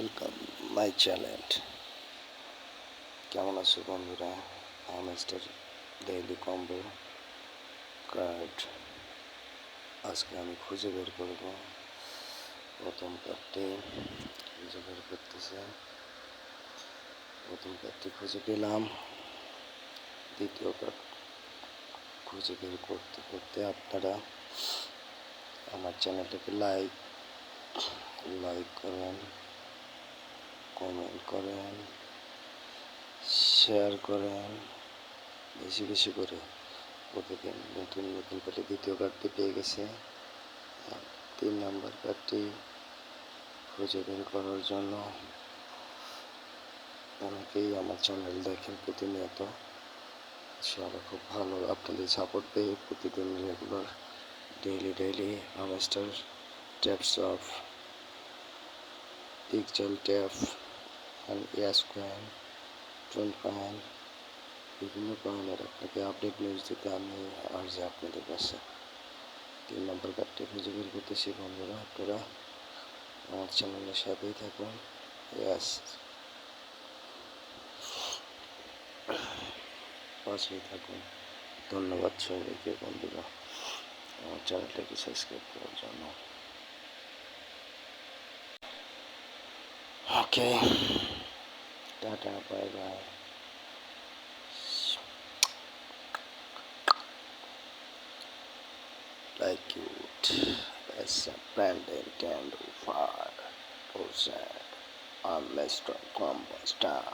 Welcome my channel. কেমন আছো বন্ধুরা? মিস্টার ডেইলি কম্বো কার্ড আজকে আমি খুঁজে বের করব। প্রথম কার্ডটি খুঁজে বের করতেছে। প্রথম কার্ডটি খুঁজে পেলাম। দ্বিতীয় কার্ড খুঁজে বের করতে করতে আপনারা আমার চ্যানেলটাকে লাইক করেন, কমেন্ট করেন, শেয়ার করেন বেশি বেশি করে। প্রতিদিন নতুন নতুন করে দ্বিতীয় কার্ডটি পেয়ে গেছে। 3 নম্বর কার্ডটি খুঁজে বের করার জন্য অনেকেই আমার চ্যানেল দেখেন প্রতিনিয়ত। সবাই খুব ভালো, আপনাদের সাপোর্ট পেয়ে প্রতিদিন regular daily master taps of pixel tap and yes coin, train coin, বিভিন্ন কয়েনের আপনাকে আপডেট নিউজ দিতে আমি আর্জি আপনাদের কাছে। 3 নম্বর কার্ডটি খুঁজে বের করতেছি বন্ধুরা, আপনারা আমার চ্যানেলের সাথেই থাকুন। ইয়াস, পাশেই থাকুন। ধন্যবাদ সবাইকে বন্ধুরা আমার চ্যানেলটাকে সাবস্ক্রাইব করার জন্য। Okay, tata, bye bye. Like it as a Brandon Candle Fire Percent. I'm Mr. Combo Star.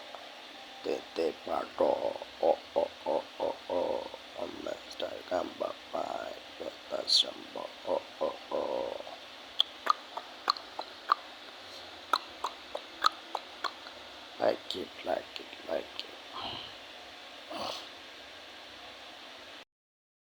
Te parto. I'm Mr. Combo Fire. Beta Sambo. Like it.